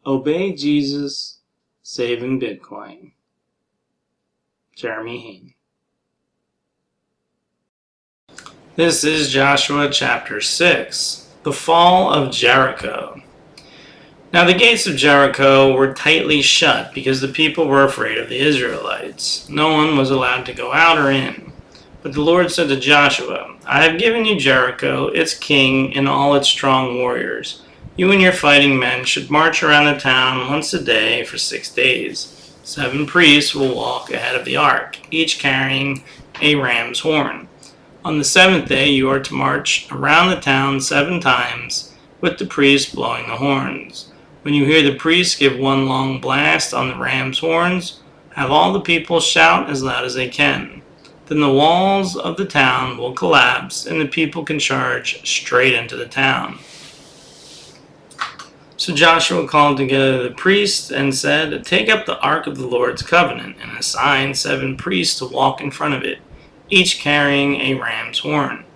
Obey Jesus, saving Bitcoin. Jeremy Hain. This is Joshua chapter 6, the Fall of Jericho. Now the gates of Jericho were tightly shut because the people were afraid of the Israelites. No one was allowed to go out or in. But the Lord said to Joshua, I have given you Jericho, its king, and all its strong warriors. You and your fighting men should march around the town once a day for 6 days. 7 priests will walk ahead of the ark, each carrying a ram's horn. On the 7th day you are to march around the town 7 times, with the priests blowing the horns. When you hear the priests give one long blast on the ram's horns, have all the people shout as loud as they can. Then the walls of the town will collapse, and the people can charge straight into the town. So Joshua called together the priests and said, Take up the ark of the Lord's covenant, and assign 7 priests to walk in front of it, each carrying a ram's horn.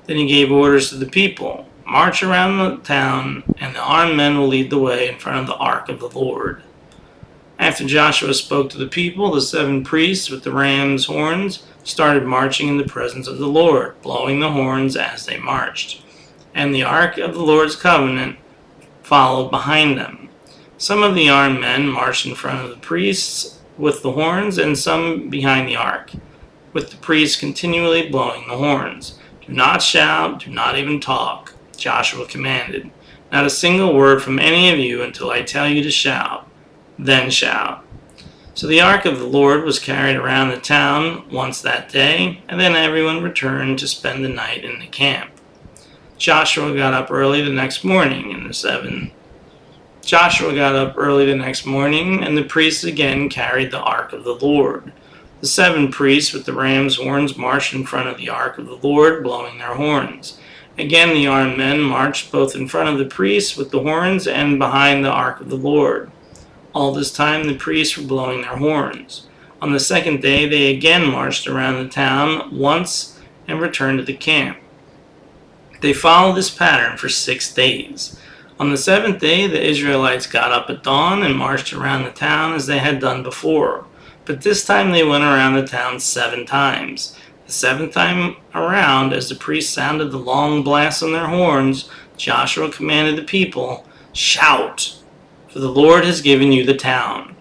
Then he gave orders to the people, March around the town, and the armed men will lead the way in front of the ark of the Lord. After Joshua spoke to the people, the 7 priests with the ram's horns started marching in the presence of the Lord, blowing the horns as they marched. And the ark of the Lord's covenant followed behind them. Some of the armed men marched in front of the priests with the horns, and some behind the ark, with the priests continually blowing the horns. Do not shout, do not even talk, Joshua commanded. Not a single word from any of you until I tell you to shout. Then shout. So the ark of the Lord was carried around the town once that day, and then everyone returned to spend the night in the camp. Joshua got up early the next morning, and the priests again carried the ark of the Lord. The 7 priests with the ram's horns marched in front of the ark of the Lord, blowing their horns. Again the armed men marched both in front of the priests with the horns and behind the ark of the Lord. All this time the priests were blowing their horns. On the 2nd day they again marched around the town once and returned to the camp. They followed this pattern for 6 days. On the 7th day the Israelites got up at dawn and marched around the town as they had done before. But this time they went around the town 7 times. The 7th time around, as the priests sounded the long blasts on their horns, Joshua commanded the people, Shout! For the Lord has given you the town.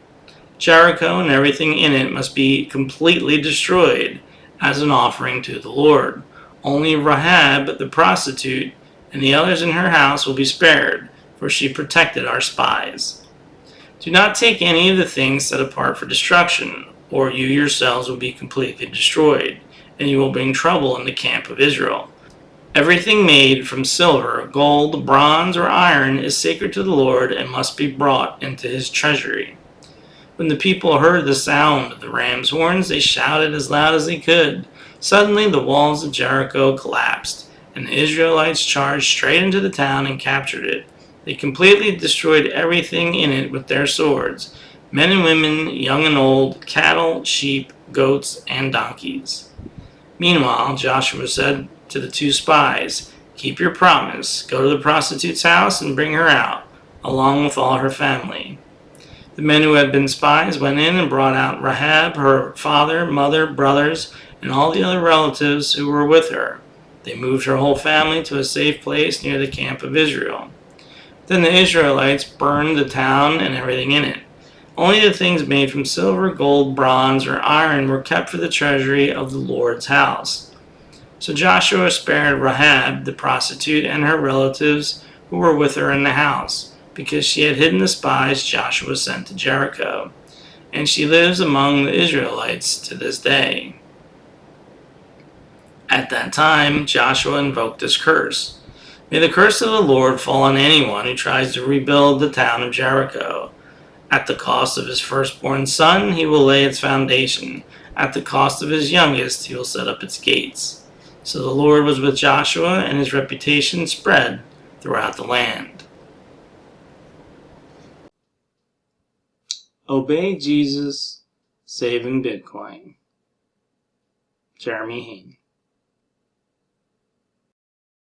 Jericho and everything in it must be completely destroyed as an offering to the Lord. Only Rahab, the prostitute, and the others in her house will be spared, for she protected our spies. Do not take any of the things set apart for destruction, or you yourselves will be completely destroyed, and you will bring trouble in the camp of Israel. Everything made from silver, gold, bronze, or iron is sacred to the Lord and must be brought into his treasury. When the people heard the sound of the ram's horns, they shouted as loud as they could. Suddenly the walls of Jericho collapsed, and the Israelites charged straight into the town and captured it. They completely destroyed everything in it with their swords, men and women, young and old, cattle, sheep, goats, and donkeys. Meanwhile, Joshua said to the 2 spies, Keep your promise. Go to the prostitute's house and bring her out, along with all her family. The men who had been spies went in and brought out Rahab, her father, mother, brothers, and all the other relatives who were with her. They moved her whole family to a safe place near the camp of Israel. Then the Israelites burned the town and everything in it. Only the things made from silver, gold, bronze, or iron were kept for the treasury of the Lord's house. So Joshua spared Rahab, the prostitute, and her relatives who were with her in the house, because she had hidden the spies Joshua sent to Jericho. And she lives among the Israelites to this day. At that time, Joshua invoked this curse. May the curse of the Lord fall on anyone who tries to rebuild the town of Jericho. At the cost of his firstborn son, he will lay its foundation. At the cost of his youngest, he will set up its gates. So the Lord was with Joshua, and his reputation spread throughout the land. Obey Jesus, saving Bitcoin. Jeremy Hain.